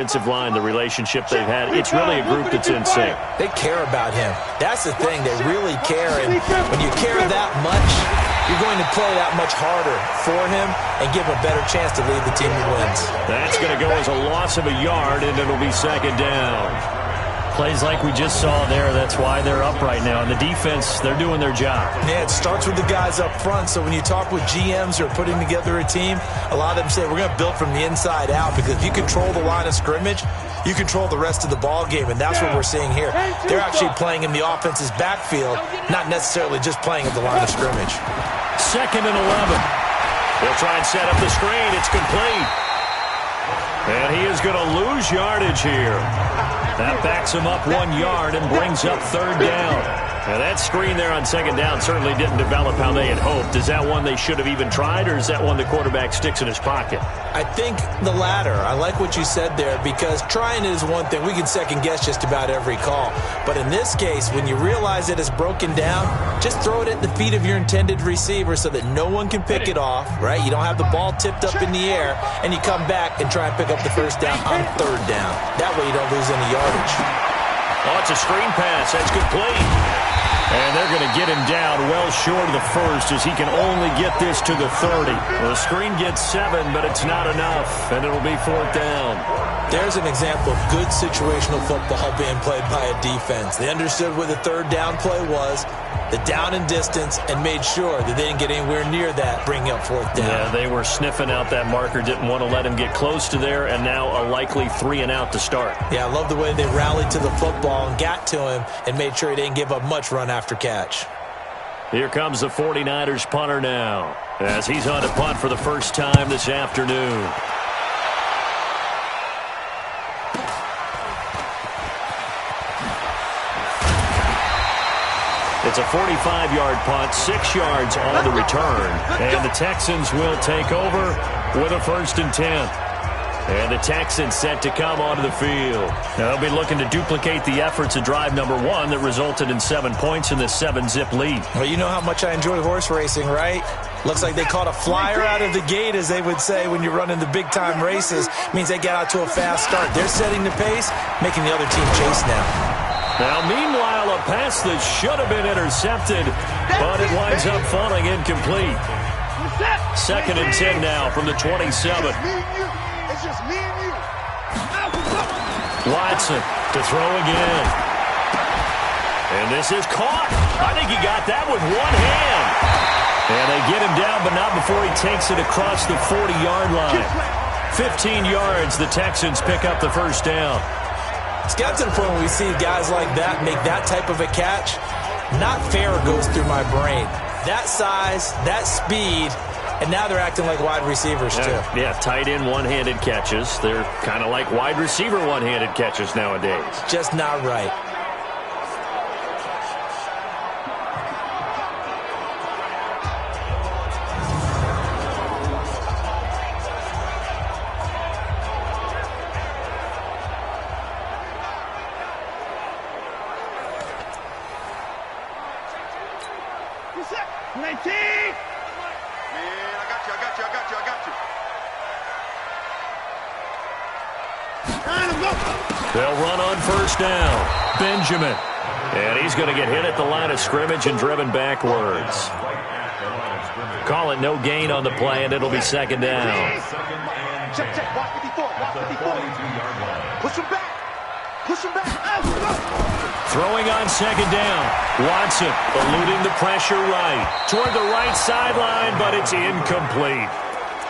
offensive line, the relationship they've had, it's really a group that's in sync. They care about him. That's the thing. They really care. And when you care that much, you're going to play that much harder for him and give him a better chance to lead the team to wins. That's going to go as a loss of a yard, and it'll be second down. Plays like we just saw there, that's why they're up right now. And the defense, they're doing their job. Yeah, it starts with the guys up front. So when you talk with GMs who are putting together a team, a lot of them say we're going to build from the inside out, because if you control the line of scrimmage, you control the rest of the ball game, and that's what we're seeing here. They're actually playing in the offense's backfield, not necessarily just playing at the line of scrimmage. 2nd and 11. They'll try and set up the screen. It's complete. And he is going to lose yardage here. That backs him up 1 yard and brings up 3rd down. Now that screen there on 2nd down certainly didn't develop how they had hoped. Is that one they should have even tried, or is that one the quarterback sticks in his pocket? I think the latter. I like what you said there, because trying it is one thing. We can second guess just about every call. But in this case, when you realize that it's broken down, just throw it at the feet of your intended receiver so that no one can pick it off, right? You don't have the ball tipped up in the air, and you come back and try and pick up the 1st down on 3rd down. That way you don't lose any yardage. Oh, it's a screen pass. That's complete. And they're going to get him down well short of the 1st, as he can only get this to the 30. Well, the screen gets 7, but it's not enough, and it'll be 4th down. There's an example of good situational football being played by a defense. They understood where the 3rd down play was, the down and distance, and made sure that they didn't get anywhere near that, bringing up 4th down. Yeah, they were sniffing out that marker, didn't want to let him get close to there, and now a likely 3 and out to start. Yeah, I love the way they rallied to the football and got to him and made sure he didn't give up much run after catch. Here comes the 49ers punter now, as he's on to punt for the first time this afternoon. It's a 45-yard punt, 6 yards on the return, and the Texans will take over with a 1st and 10. And the Texans set to come onto the field. Now they'll be looking to duplicate the efforts of drive number 1 that resulted in 7 points in this 7-zip lead. Well, you know how much I enjoy horse racing, right? Looks like they caught a flyer out of the gate, as they would say when you're running the big-time races. Means they get out to a fast start. They're setting the pace, making the other team chase now. Now, meanwhile, a pass that should have been intercepted, but it winds up falling incomplete. 2nd and 10 now from the 27. Watson to throw again. And this is caught. I think he got that with one hand. And they get him down, but not before he takes it across the 40-yard line. 15 yards, the Texans pick up the 1st down. It's got to the point where we see guys like that make that type of a catch. Not fair goes through my brain. That size, that speed, and now they're acting like wide receivers too. Yeah, tight end one-handed catches. They're kind of like wide receiver one-handed catches nowadays. Just not right. They'll run on 1st down. Benjamin. And he's going to get hit at the line of scrimmage and driven backwards. Call it no gain on the play, and it'll be 2nd down. Check. Watch 54. Push him back. Throwing on 2nd down. Watson eluding the pressure right. Toward the right sideline, but it's incomplete.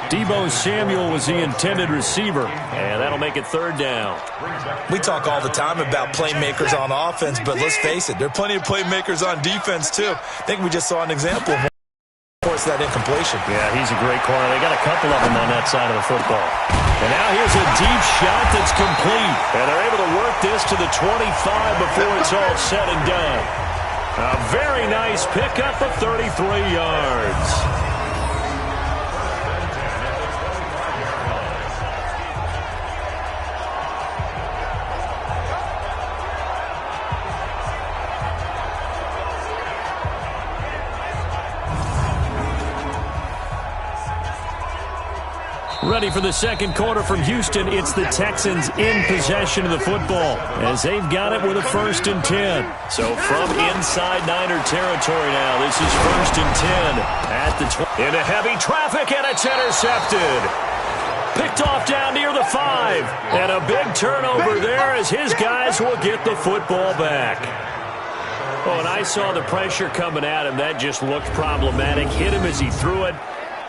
Deebo Samuel was the intended receiver, and that'll make it 3rd down. We talk all the time about playmakers on offense, but let's face it, there are plenty of playmakers on defense too. I think we just saw an example of force that incompletion. Yeah, he's a great corner. They got a couple of them on that side of the football. And now here's a deep shot that's complete. And they're able to work this to the 25 before it's all said and done. A very nice pickup of 33 yards. Ready for the second quarter from Houston. It's the Texans in possession of the football as they've got it with a 1st and 10. So from inside Niner territory now, this is 1st and 10 at the 20. Into heavy traffic, and it's intercepted. Picked off down near the 5. And a big turnover there as his guys will get the football back. Oh, and I saw the pressure coming at him. That just looked problematic. Hit him as he threw it.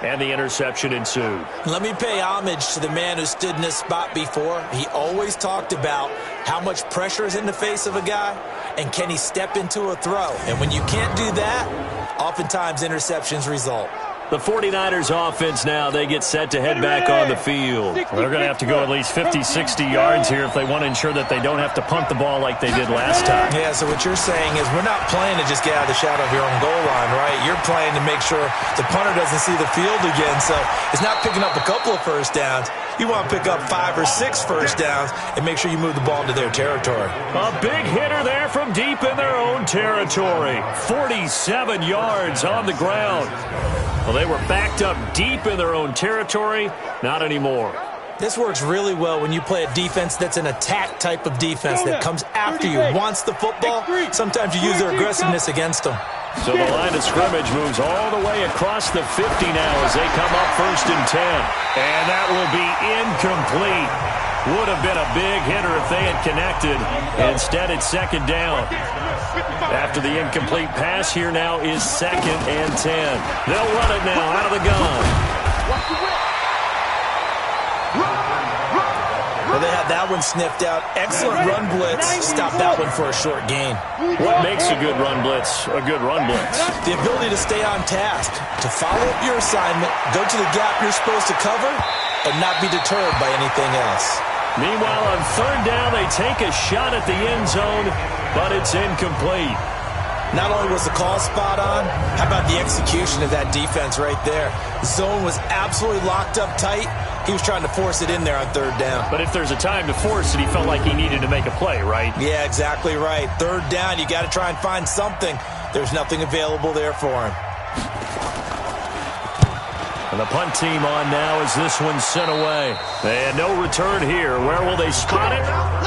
And the interception ensued. Let me pay homage to the man who stood in this spot before. He always talked about how much pressure is in the face of a guy and can he step into a throw. And when you can't do that, oftentimes interceptions result. The 49ers offense now, they get set to head back on the field. They're going to have to go at least 50, 60 yards here if they want to ensure that they don't have to punt the ball like they did last time. Yeah, so what you're saying is we're not playing to just get out of the shadow of your own goal line, right? You're playing to make sure the punter doesn't see the field again. So it's not picking up a couple of first downs. You want to pick up 5 or 6 first downs and make sure you move the ball into their territory. A big hitter there from deep in their own territory. 47 yards on the ground. Well, they were backed up deep in their own territory. Not anymore. This works really well when you play a defense that's an attack type of defense that comes after you, wants the football. Sometimes you use their aggressiveness against them. So the line of scrimmage moves all the way across the 50 now as they come up 1st and 10. And that will be incomplete. Would have been a big hitter if they had connected. Instead, it's 2nd down. After the incomplete pass, here now is 2nd and 10. They'll run it now out of the gun. Well, they had that one sniffed out. Excellent run blitz. Stop that one for a short gain. What makes a good run blitz a good run blitz? The ability to stay on task, to follow up your assignment, go to the gap you're supposed to cover, and not be deterred by anything else. Meanwhile, on 3rd down, they take a shot at the end zone, but it's incomplete. Not only was the call spot on, how about the execution of that defense right there? The zone was absolutely locked up tight. He was trying to force it in there on 3rd down. But if there's a time to force it, he felt like he needed to make a play, right? Yeah, exactly right. 3rd down, you got to try and find something. There's nothing available there for him. And the punt team on now as this one's sent away. And no return here. Where will they spot it?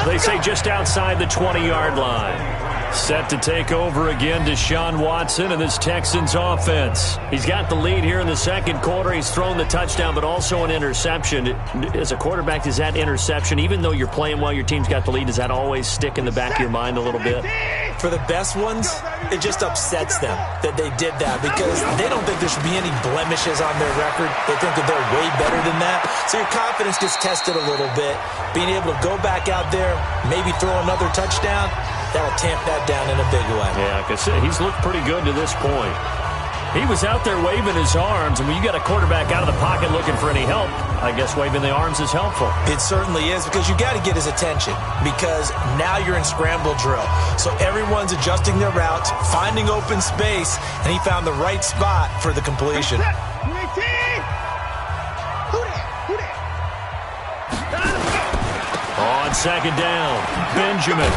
They say just outside the 20-yard line. Set to take over again, Deshaun Watson and this Texans offense. He's got the lead here in the second quarter. He's thrown the touchdown, but also an interception. As a quarterback, does that interception, even though you're playing well, your team's got the lead, does that always stick in the back of your mind a little bit? For the best ones, it just upsets them that they did that because they don't think there should be any blemishes on their record. They think that they're way better than that. So your confidence gets tested a little bit. Being able to go back out there, maybe throw another touchdown, that'll tamp that down in a big way. Yeah, because he's looked pretty good to this point. He was out there waving his arms, and when you got a quarterback out of the pocket looking for any help, I guess waving the arms is helpful. It certainly is because you got to get his attention because now you're in scramble drill. So everyone's adjusting their routes, finding open space, and he found the right spot for the completion. On 2nd down, Benjamin.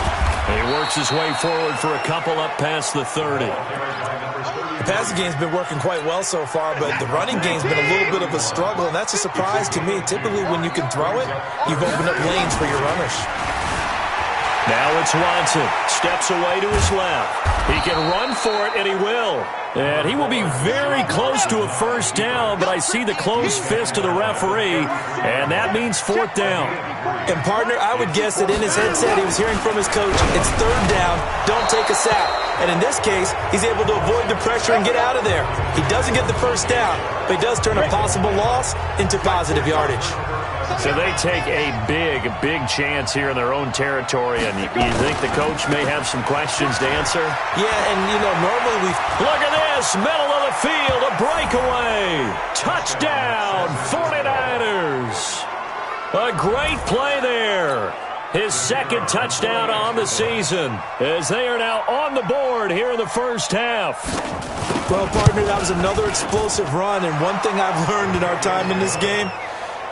He works his way forward for a couple up past the 30. The passing game's been working quite well so far, but the running game's been a little bit of a struggle, and that's a surprise to me. Typically, when you can throw it, you've opened up lanes for your runners. Now it's Watson. Steps away to his left. He can run for it, and he will. And he will be very close to a first down, but I see the closed fist of the referee, and that means 4th down. And, partner, I would guess that in his headset he was hearing from his coach, it's 3rd down, don't take a sack. And in this case, he's able to avoid the pressure and get out of there. He doesn't get the first down, but he does turn a possible loss into positive yardage. So they take a big chance here in their own territory, and you think the coach may have some questions to answer? Yeah, and, normally Look at this, middle of the field, a breakaway. Touchdown, 49ers. A great play there. His 2nd touchdown on the season as they are now on the board here in the first half. Well, partner, that was another explosive run, and one thing I've learned in our time in this game,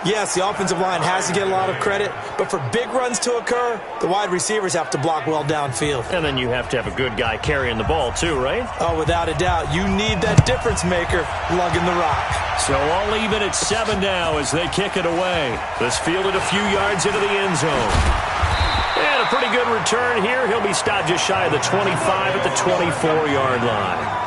Yes, the offensive line has to get a lot of credit, but for big runs to occur, the wide receivers have to block well downfield. And then you have to have a good guy carrying the ball too, right? Oh, without a doubt. You need that difference maker lugging the rock. So all even at 7 now as they kick it away. This fielded a few yards into the end zone. And a pretty good return here. He'll be stopped just shy of the 25 at the 24-yard line.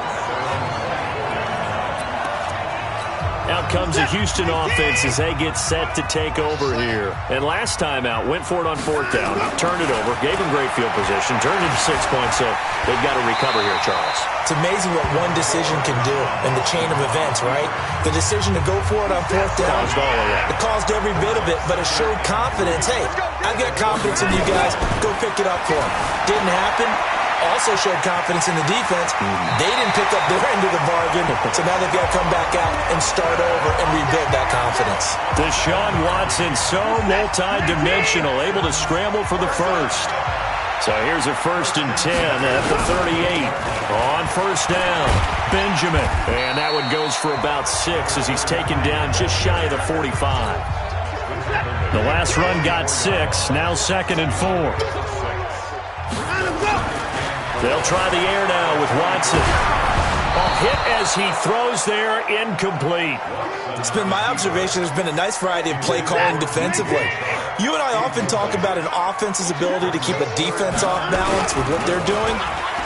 Out comes the Houston offense as they get set to take over here. And last time out, went for it on 4th down, turned it over, gave them great field position, turned it into 6 points, so they've got to recover here, Charles. It's amazing what one decision can do in the chain of events, right? The decision to go for it on 4th down. Caused all of that. It caused every bit of it, but it showed confidence. Hey, I've got confidence in you guys. Go pick it up for them. Didn't happen. Also showed confidence in the defense. They didn't pick up their end of the bargain, so now they've got to come back out and start over and rebuild that confidence. Deshaun Watson, so multi-dimensional, able to scramble for the first. So here's a 1st and 10 at the 38. On 1st down, Benjamin. And that one goes for about 6 as he's taken down just shy of the 45. The last run got 6, now 2nd and 4. They'll try the air now with Watson. A hit as he throws there, incomplete. It's been my observation there's been a nice variety of play calling defensively. You and I often talk about an offense's ability to keep a defense off balance with what they're doing.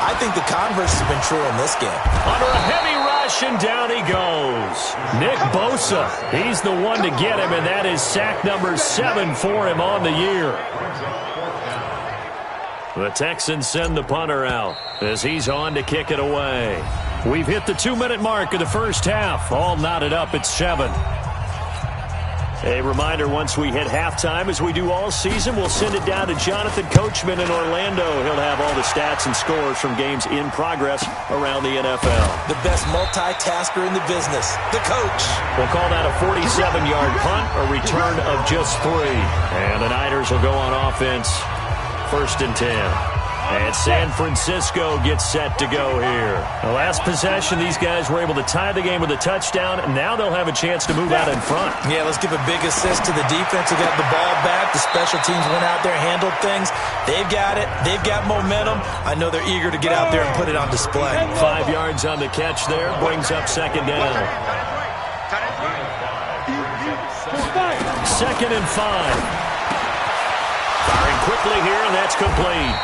I think the converse has been true in this game. Under a heavy rush, and down he goes. Nick Bosa, he's the one to get him, and that is sack number 7 for him on the year. The Texans send the punter out as he's on to kick it away. We've hit the 2-minute mark of the first half. All knotted up at 7. A reminder, once we hit halftime, as we do all season, we'll send it down to Jonathan Coachman in Orlando. He'll have all the stats and scores from games in progress around the NFL. The best multitasker in the business, the coach. We'll call that a 47-yard punt, a return of just 3. And the Niners will go on offense. 1st and 10. And San Francisco gets set to go here. The last possession, these guys were able to tie the game with a touchdown, and now they'll have a chance to move out in front. Yeah, let's give a big assist to the defense who got the ball back. The special teams went out there, handled things. They've got it. They've got momentum. I know they're eager to get out there and put it on display. 5 yards on the catch there. Brings up 2nd down. 2nd and 5. Firing quickly here, and that's complete.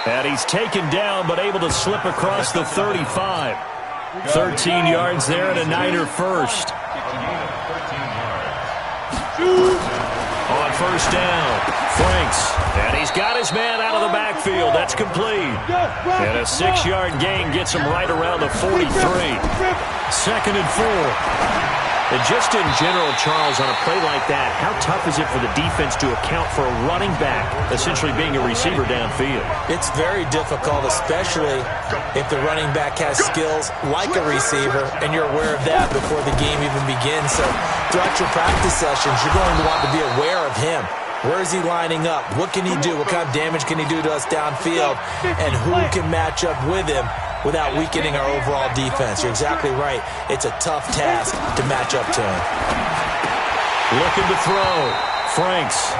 And he's taken down, but able to slip across the 35. 13 yards there and a Niner first. On 1st down, Franks. And he's got his man out of the backfield. That's complete. And a 6-yard gain gets him right around the 43. 2nd and 4. And just in general, Charles, on a play like that, how tough is it for the defense to account for a running back essentially being a receiver downfield? It's very difficult, especially if the running back has skills like a receiver, and you're aware of that before the game even begins. So throughout your practice sessions, you're going to want to be aware of him. Where is he lining up? What can he do? What kind of damage can he do to us downfield? And who can match up with him without weakening our overall defense? You're exactly right. It's a tough task to match up to him. Looking to throw. Franks.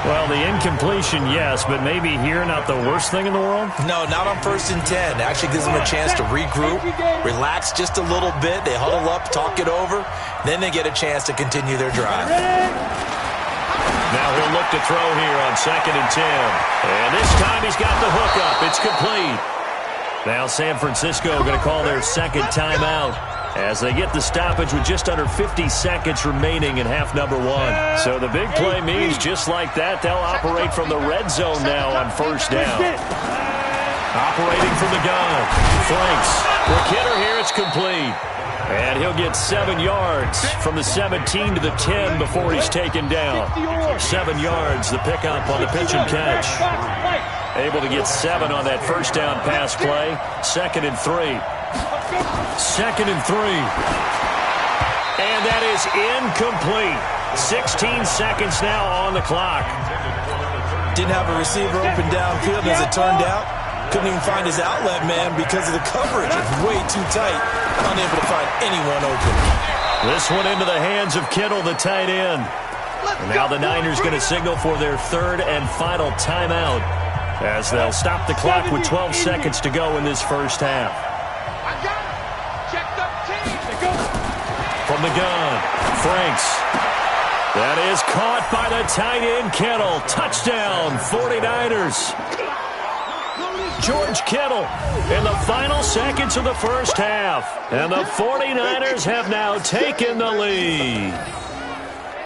Well, the incompletion, yes, but maybe here not the worst thing in the world? No, not on 1st and 10. It actually gives them a chance to regroup, relax just a little bit. They huddle up, talk it over. Then they get a chance to continue their drive. Now he'll look to throw here on 2nd and 10. And this time he's got the hook up. It's complete. Now San Francisco going to call their 2nd timeout as they get the stoppage with just under 50 seconds remaining in half number 1. So the big play means just like that, they'll operate from the red zone now on 1st down. Operating from the gun. Franks. The kidder here, it's complete. And he'll get 7 yards from the 17 to the 10 before he's taken down. 7 yards, the pickup on the pitch and catch. Able to get 7 on that 1st down pass play. 2nd and 3. 2nd and 3. And that is incomplete. 16 seconds now on the clock. Didn't have a receiver open downfield, as it turned out. Couldn't even find his outlet man because of the coverage. It was way too tight. Unable to find anyone open. This one into the hands of Kittle, the tight end. And now the Niners going to signal for their third and final timeout as they'll stop the clock with 12 seconds to go in this first half. From the gun, Franks. That is caught by the tight end, Kittle. Touchdown, 49ers. George Kittle in the final seconds of the first half. And the 49ers have now taken the lead.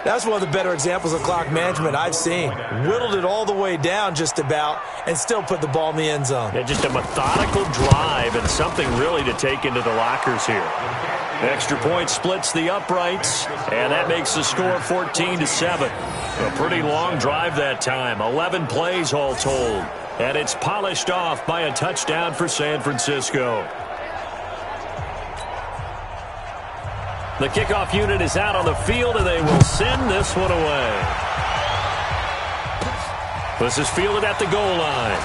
That's one of the better examples of clock management I've seen. Whittled it all the way down just about and still put the ball in the end zone. Yeah, just a methodical drive and something really to take into the lockers here. Extra point splits the uprights, and that makes the score 14-7. A pretty long drive that time, 11 plays all told. And it's polished off by a touchdown for San Francisco. The kickoff unit is out on the field, and they will send this one away. This is fielded at the goal line.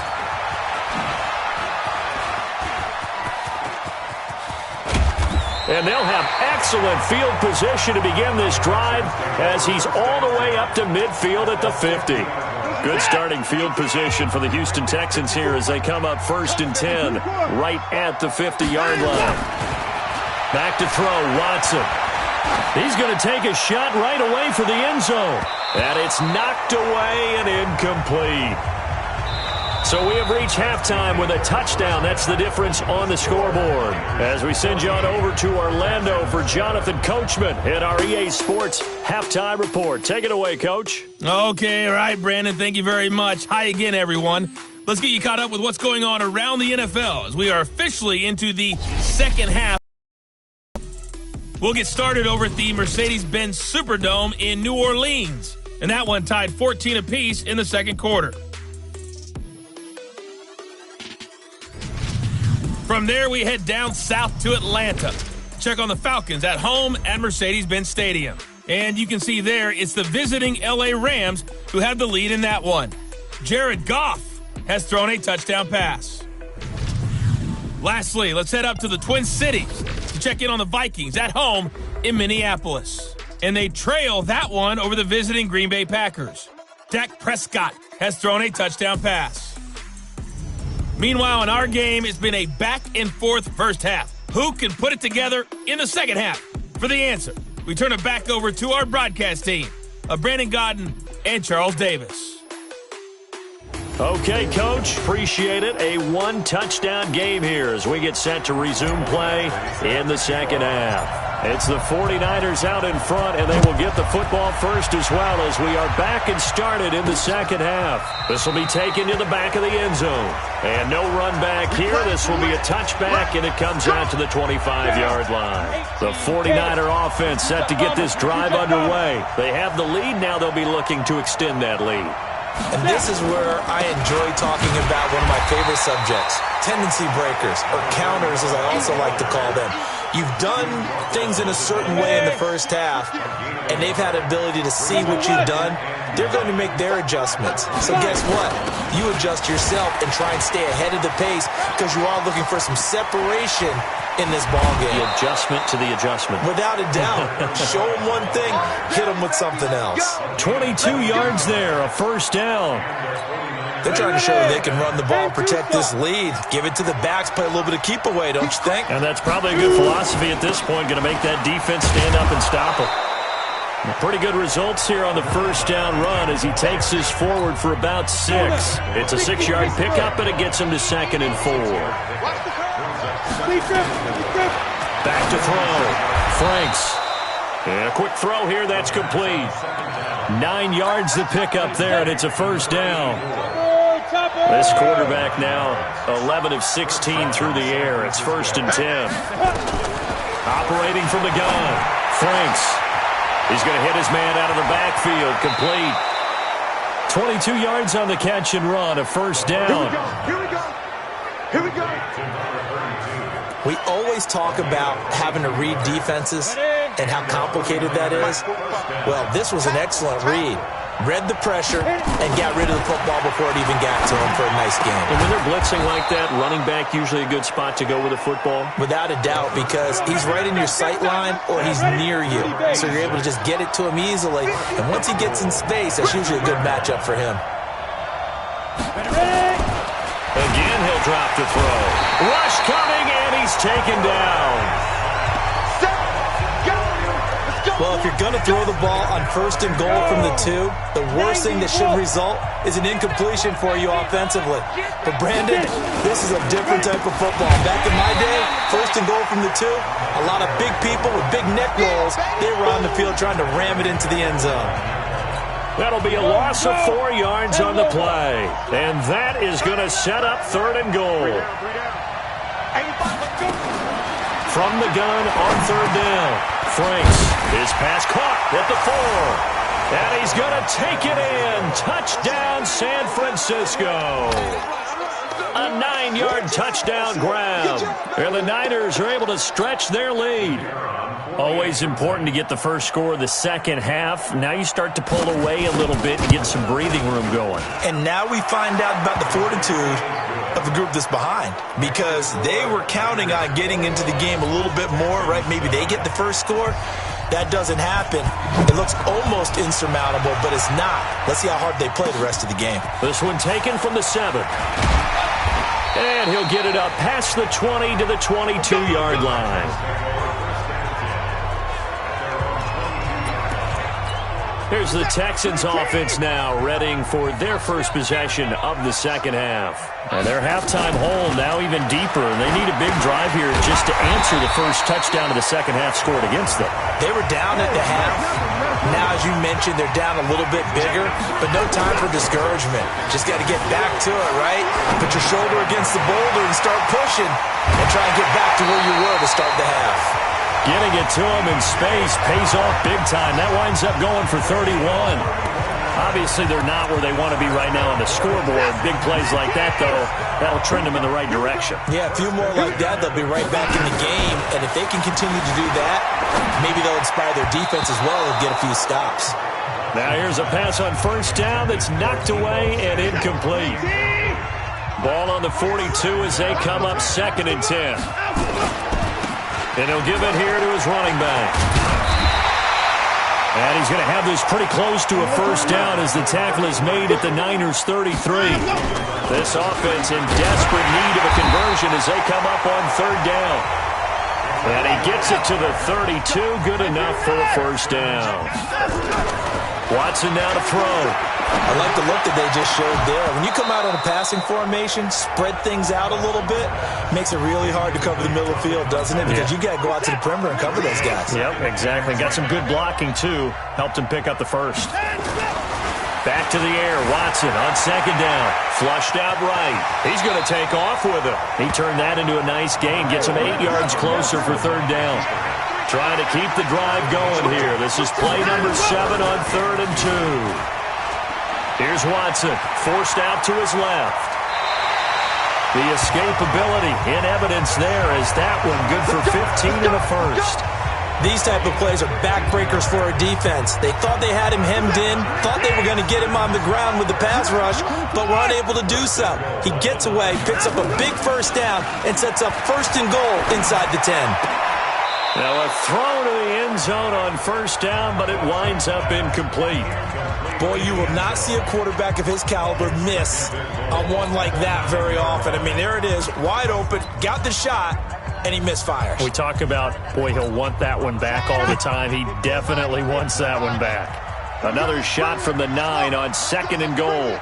And they'll have excellent field position to begin this drive as he's all the way up to midfield at the 50. Good starting field position for the Houston Texans here as they come up 1st and 10 right at the 50-yard line. Back to throw, Watson. He's going to take a shot right away for the end zone. And it's knocked away and incomplete. So we have reached halftime with a touchdown. That's the difference on the scoreboard. As we send you on over to Orlando for Jonathan Coachman in our EA Sports Halftime Report. Take it away, Coach. Okay, all right, Brandon. Thank you very much. Hi again, everyone. Let's get you caught up with what's going on around the NFL as we are officially into the second half. We'll get started over at the Mercedes-Benz Superdome in New Orleans. And that one tied 14 apiece in the second quarter. From there, we head down south to Atlanta. Check on the Falcons at home at Mercedes-Benz Stadium. And you can see there, it's the visiting LA Rams who have the lead in that one. Jared Goff has thrown a touchdown pass. Lastly, let's head up to the Twin Cities to check in on the Vikings at home in Minneapolis. And they trail that one over the visiting Green Bay Packers. Dak Prescott has thrown a touchdown pass. Meanwhile, in our game, it's been a back-and-forth first half. Who can put it together in the second half? For the answer, we turn it back over to our broadcast team of Brandon Godden and Charles Davis. Okay, Coach, appreciate it. A one-touchdown game here as we get set to resume play in the second half. It's the 49ers out in front, and they will get the football first as well as we are back and started in the second half. This will be taken to the back of the end zone. And no run back here. This will be a touchback, and it comes out to the 25-yard line. The 49er offense set to get this drive underway. They have the lead. Now they'll be looking to extend that lead. And this is where I enjoy talking about one of my favorite subjects, tendency breakers, or counters as I also like to call them. You've done things in a certain way in the first half, and they've had ability to see what you've done. They're going to make their adjustments. So guess what? You adjust yourself and try and stay ahead of the pace because you are looking for some separation in this ball game. The adjustment to the adjustment. Without a doubt. Show them one thing, hit them with something else. 22 yards there, a first down. They're trying to show that they can run the ball, protect this lead. Give it to the backs, play a little bit of keep away, don't you think? And that's probably a good philosophy at this point, going to make that defense stand up and stop them. Pretty good results here on the first down run as he takes this forward for about 6. It's a 6-yard pickup, and it gets him to 2nd and 4. Back to throw. Franks. And a quick throw here, that's complete. 9 yards to pick up there, and it's a first down. This quarterback now 11 of 16 through the air. It's 1st and 10. Operating from the gun. Franks. He's going to hit his man out of the backfield. Complete. 22 yards on the catch and run. A first down. Here we go. Here we go. We always talk about having to read defenses and how complicated that is. Well, this was an excellent read. read the pressure, and got rid of the football before it even got to him for a nice game. And when they're blitzing like that, running back usually a good spot to go with a football? Without a doubt, because he's right in your sight line or he's near you. So you're able to just get it to him easily. And once he gets in space, that's usually a good matchup for him. Again, he'll drop to throw. Rush coming, and he's taken down. Well, if you're going to throw the ball on 1st and goal from the 2, the worst thing that should result is an incompletion for you offensively. But, Brandon, this is a different type of football. Back in my day, 1st and goal from the 2, a lot of big people with big neck rolls, they were on the field trying to ram it into the end zone. That'll be a loss of 4 yards on the play. And that is going to set up 3rd and goal. From the gun on 3rd down. Franks, his pass caught at the 4. And he's going to take it in. Touchdown, San Francisco. A 9-yard touchdown grab. And the Niners are able to stretch their lead. Always important to get the first score of the second half. Now you start to pull away a little bit and get some breathing room going. And now we find out about the fortitude of the group that's behind, because they were counting on getting into the game a little bit more, right? Maybe they get the first score. That doesn't happen. It looks almost insurmountable, but it's not. Let's see how hard they play the rest of the game. This one taken from the 7. And he'll get it up past the 20 to the 22-yard line. Here's the Texans offense now, readying for their first possession of the second half. And their halftime hole now even deeper, and they need a big drive here just to answer the first touchdown of the second half scored against them. They were down at the half. Now, as you mentioned, they're down a little bit bigger, but no time for discouragement. Just got to get back to it, right? Put your shoulder against the boulder and start pushing, and try and get back to where you were to start the half. Getting it to him in space pays off big time. That winds up going for 31. Obviously, they're not where they want to be right now on the scoreboard. Big plays like that, though, that'll trend them in the right direction. Yeah, a few more like that, they'll be right back in the game. And if they can continue to do that, maybe they'll inspire their defense as well and get a few stops. Now here's a pass on 1st down that's knocked away and incomplete. Ball on the 42 as they come up 2nd and 10. And he'll give it here to his running back. And he's going to have this pretty close to a first down as the tackle is made at the Niners' 33. This offense in desperate need of a conversion as they come up on 3rd down. And he gets it to the 32. Good enough for a first down. Watson now to throw. I like the look that they just showed there. When you come out on a passing formation, spread things out a little bit, makes it really hard to cover the middle of the field, doesn't it? Because you got to go out to the perimeter and cover those guys. Yep, exactly. Got some good blocking, too. Helped him pick up the first. Back to the air. Watson on 2nd down. Flushed out right. He's going to take off with it. He turned that into a nice gain. Gets him 8 yards closer for 3rd down. Trying to keep the drive going here. This is play number 7 on 3rd and 2. Here's Watson, forced out to his left. The escapability in evidence there as that one good for 15 and a first. These type of plays are backbreakers for a defense. They thought they had him hemmed in, thought they were going to get him on the ground with the pass rush, but were unable to do so. He gets away, picks up a big first down, and sets up 1st and goal inside the 10. Now a throw to the end zone on 1st down, but it winds up incomplete. Boy, you will not see a quarterback of his caliber miss on one like that very often. I mean, there it is, wide open, got the shot, and he misfires. We talk about, boy, he'll want that one back all the time. He definitely wants that one back. Another shot from the 9 on 2nd and goal.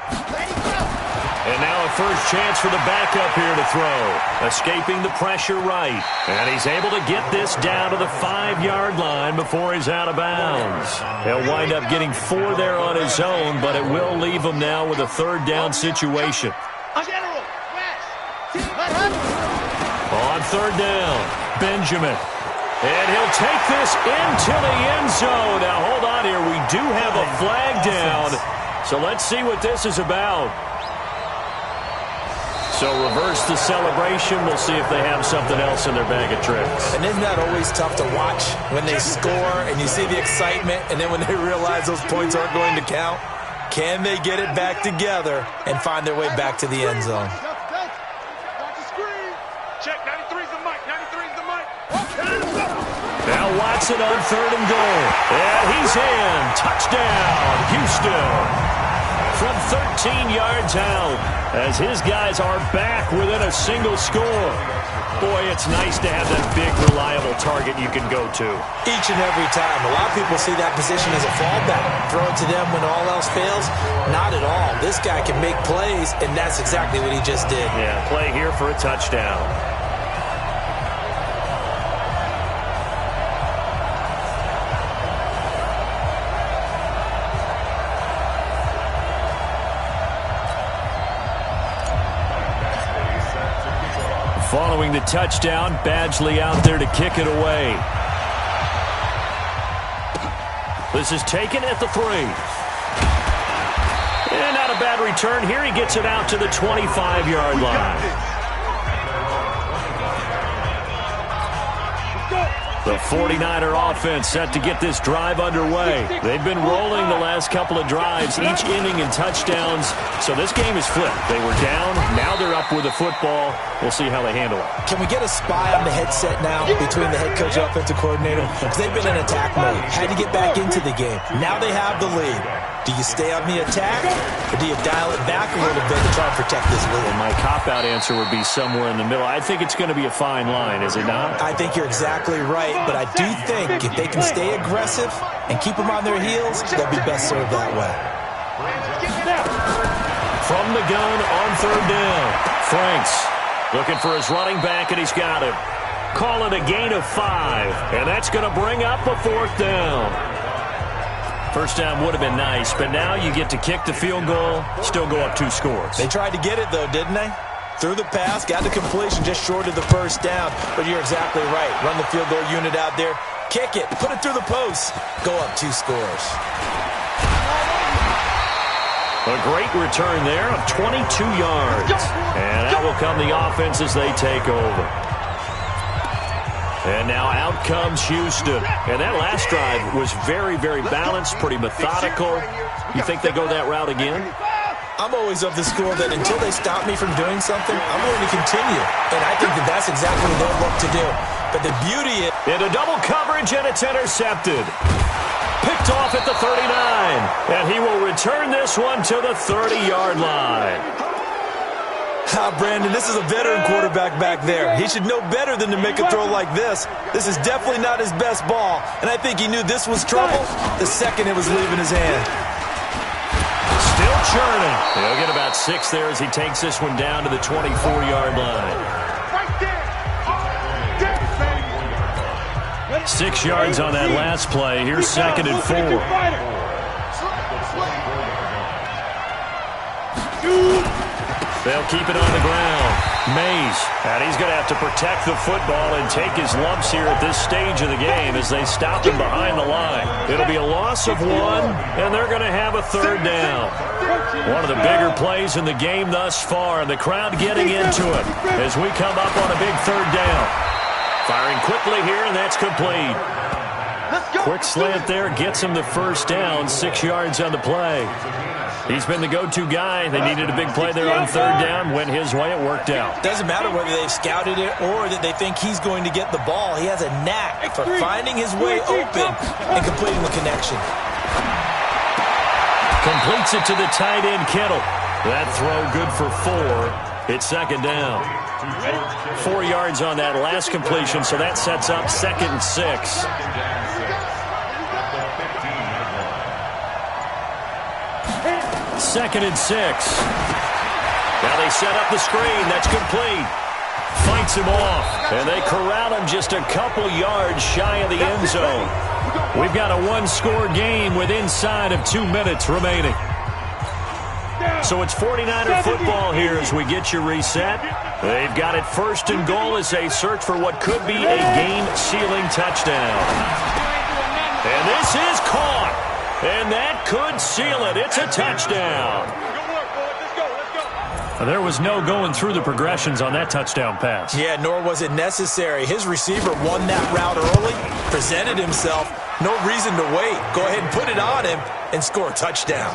And now a first chance for the backup here to throw. Escaping the pressure right. And he's able to get this down to the 5-yard line before he's out of bounds. He'll wind up getting 4 there on his own, but it will leave him now with a 3rd down situation. On 3rd down, Benjamin. And he'll take this into the end zone. Now, hold on here. We do have a flag down. So let's see what this is about. So reverse the celebration. We'll see if they have something else in their bag of tricks. And isn't that always tough to watch when they score and you see the excitement and then when they realize those points aren't going to count? Can they get it back together and find their way back to the end zone? Check, 93's the mic, 93's the mic. Now Watson on 3rd and goal. And he's in. Touchdown, Houston. From 13 yards out, as his guys are back within a single score. Boy, it's nice to have that big, reliable target you can go to. Each and every time. A lot of people see that position as a fallback. Throw it to them when all else fails. Not at all. This guy can make plays, and that's exactly what he just did. Yeah, play here for a touchdown. Following the touchdown, Badgley out there to kick it away. This is taken at the 3. And not a bad return here. He gets it out to the 25-yard line. The 49er offense set to get this drive underway. They've been rolling the last couple of drives, each inning in touchdowns. So this game is flipped. They were down. Now they're up with the football. We'll see how they handle it. Can we get a spy on the headset now between the head coach and offensive coordinator? Because they've been in attack mode. Had to get back into the game. Now they have the lead. Do you stay on the attack, or do you dial it back a little bit to try and protect this lead? Well, my cop-out answer would be somewhere in the middle. I think it's going to be a fine line, is it not? I think you're exactly right, but I do think if they can stay aggressive and keep them on their heels, they'll be best served that way. From the gun on 3rd down, Franks looking for his running back, and he's got him. Call it a gain of 5, and that's going to bring up a 4th down. First down would have been nice, but now you get to kick the field goal, still go up 2 scores. They tried to get it, though, didn't they? Threw the pass, got the completion just short of the first down. But you're exactly right. Run the field goal unit out there, kick it, put it through the post, go up 2 scores. A great return there of 22 yards. And that will come the offense as they take over. And now out comes Houston. And that last drive was very, very balanced, pretty methodical. You think they go that route again? I'm always of the school that until they stop me from doing something, I'm going to continue. And I think that that's exactly what they'll look to do. But the beauty is... Into double coverage, and it's intercepted. Picked off at the 39. And he will return this one to the 30-yard line. Brandon, this is a veteran quarterback back there. He should know better than to make a throw like this. This is definitely not his best ball, and I think he knew this was trouble the second it was leaving his hand. Still churning. He'll get about 6 there as he takes this one down to the 24-yard line. 6 yards on that last play. Here's 2nd and 4. They'll keep it on the ground. Mays, and he's going to have to protect the football and take his lumps here at this stage of the game as they stop him behind the line. It'll be a loss of 1, and they're going to have a 3rd down. One of the bigger plays in the game thus far, and the crowd getting into it as we come up on a big 3rd down. Firing quickly here, and that's complete. Quick slant there gets him the 1st down, 6 yards on the play. He's been the go-to guy. They needed a big play there on 3rd down. Went his way. It worked out. Doesn't matter whether they've scouted it or that they think he's going to get the ball. He has a knack for finding his way open and completing the connection. Completes it to the tight end, Kittle. That throw good for 4. It's 2nd down. 4 yards on that last completion, so that sets up 2nd and 6. Second and 6. Now they set up the screen. That's complete. Fights him off. And they corral him just a couple yards shy of the end zone. We've got a 1-score game with inside of 2 minutes remaining. So it's 49er football here as we get you reset. They've got it 1st and goal as they search for what could be a game-sealing touchdown. And this is caught. And that could seal it. It's a touchdown. There was no going through the progressions on that touchdown pass. Yeah, nor was it necessary. His receiver won that route early, presented himself. No reason to wait. Go ahead and put it on him and score a touchdown.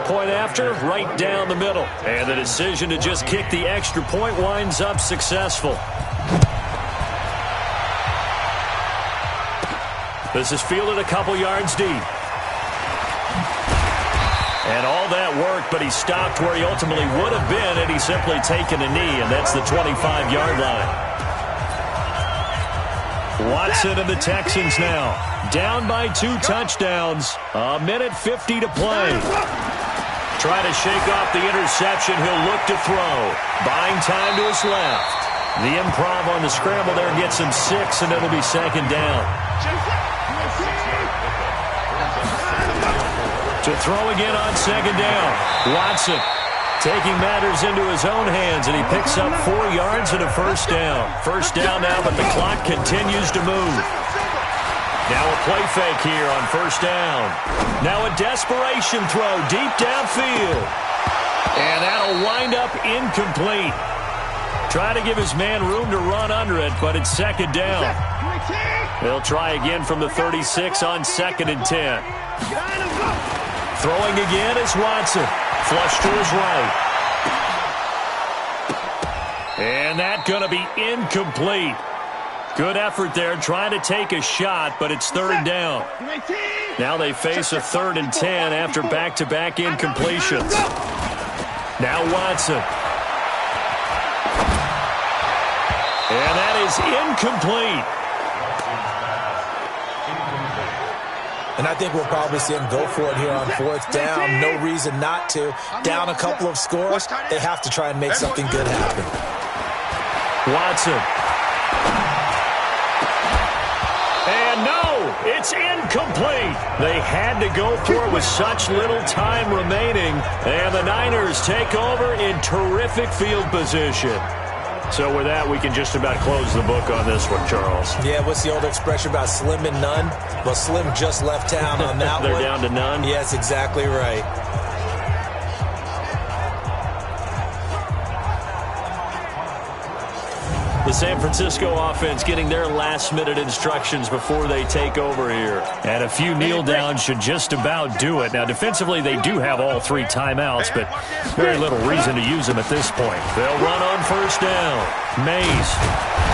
point after, right down the middle. And the decision to just kick the extra point winds up successful. This is fielded a couple yards deep. And all that worked, but he stopped where he ultimately would have been had he simply taken a knee, and that's the 25-yard line. Watson and the Texans now down by 2 touchdowns. A minute 50 to play. Try to shake off the interception. He'll look to throw. Buying time to his left. The improv on the scramble there gets him 6, and it'll be second down. To throw again on second down. Watson taking matters into his own hands, and he picks up 4 yards and a first down. First down now, but the clock continues to move. Now a play fake here on first down. Now a desperation throw deep downfield. And that'll wind up incomplete. Try to give his man room to run under it, but it's second down. They'll try again from the 36 on second and 10. Throwing again is Watson. Flush to his right. And that's going to be incomplete. Good effort there trying to take a shot, but it's third down. Now they face a 3rd and 10 after back-to-back incompletions. Now Watson. And that is incomplete. And I think we'll probably see him go for it here on 4th down. No reason not to. Down a couple of scores, they have to try and make something good happen. Watson. And no, it's incomplete. They had to go for it with such little time remaining. And the Niners take over in terrific field position. So with that, we can just about close the book on this one, Charles. Yeah, what's the old expression about slim and none? Well, Slim just left town on that They're one. down to none? Yes, exactly right. The San Francisco offense getting their last-minute instructions before they take over here. And a few kneel-downs should just about do it. Now, defensively, they do have all 3 timeouts, but very little reason to use them at this point. They'll run on first down. Mays.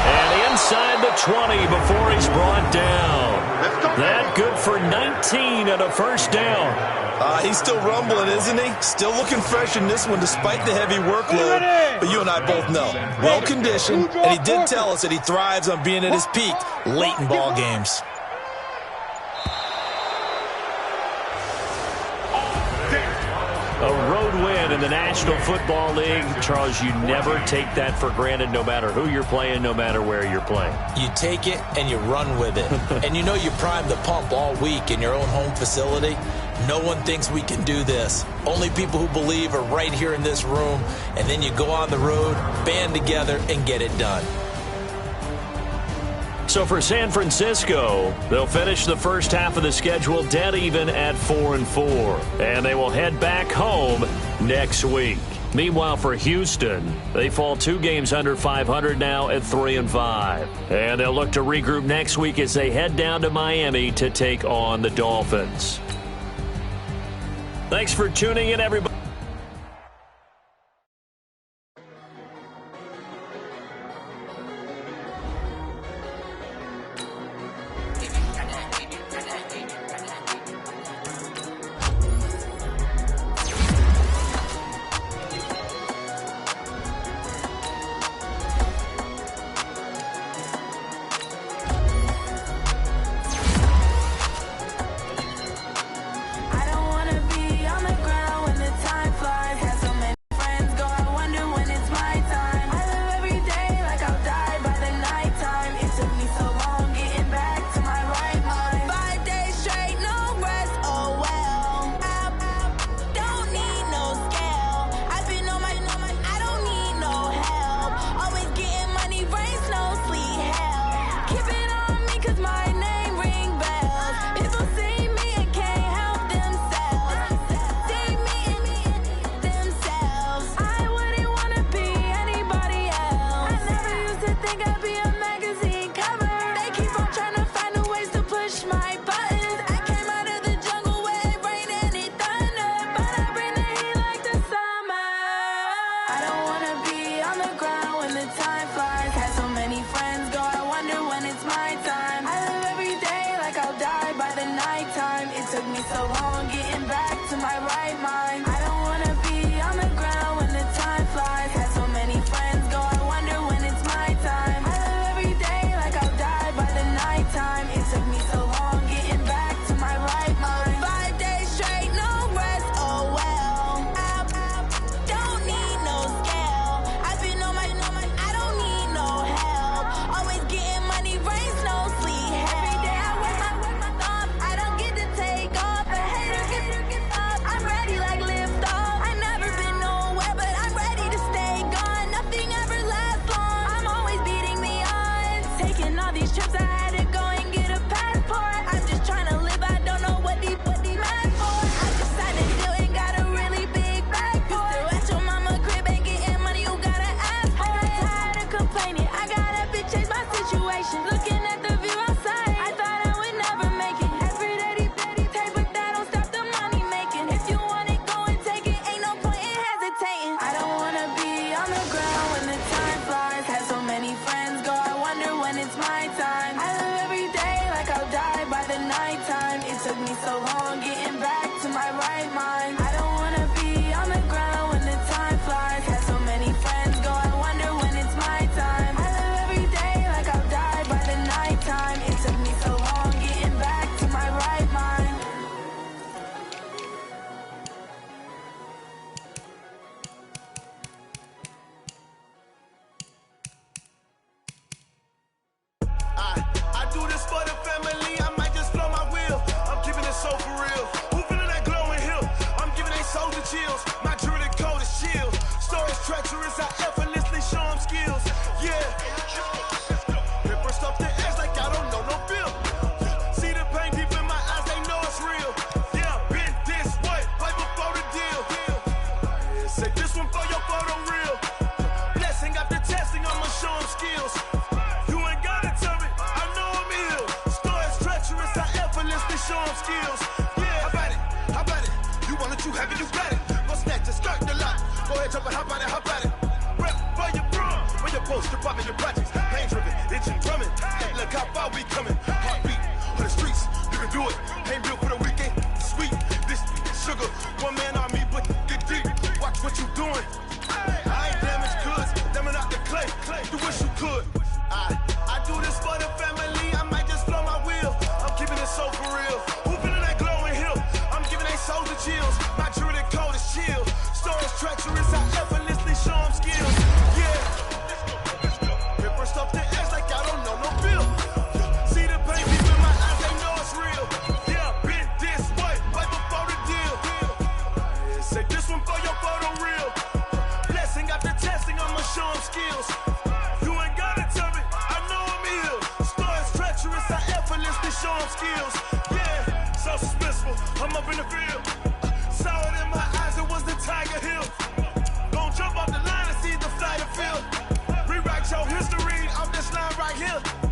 And inside the 20 before he's brought down. That good for 19 and a first down. He's still rumbling, isn't he? Still looking fresh in this one despite the heavy workload. But you and I both know, well-conditioned, and he did tell us that he thrives on being at his peak late in ball games. A road win in the National Football League. Charles, you never take that for granted no matter who you're playing, no matter where you're playing. You take it and you run with it. And you know you primed the pump all week in your own home facility. No one thinks we can do this. Only people who believe are right here in this room. And then you go on the road, band together, and get it done. So for San Francisco, they'll finish the first half of the schedule dead even at 4-4. And they will head back home next week. Meanwhile, for Houston, they fall 2 games under 500 now at 3-5. And they'll look to regroup next week as they head down to Miami to take on the Dolphins. Thanks for tuning in, everybody. I don't wanna be on the ground when the time tell me how about it? Rep for your bro, for your post, your pop in your projects. Pain driven, itching, drumming. Hey, look how far we coming. Heartbeat on the streets, you can do it. Ain't built for the weekend, sweet. This sugar, one man on me, but get deep. Watch what you doing. I ain't damaged goods, damn out the clay. You wish you could. I do this for the family. I might just blow my wheel. I'm keeping it so for real. Who feeling that glowing hill? I'm giving they souls the chills. My jewelry cold is chill. Stories treacherous, I effortlessly show them skills. Yeah. Paper stuff to edge like I don't know no bill. See the pain deep in my eyes, they know it's real. Yeah, been this way, right before the deal. Say this one for your photo reel. Blessing after testing, I'ma show them skills. You ain't gotta tell me, I know I'm ill. Stories treacherous, I effortlessly show them skills. Yeah, so suspenseful, I'm up in the field. Saw it in my eyes, it was the Tiger Hill. Gon' jump off the line and see the flight of field. Rewrite your history, I'm this line right here.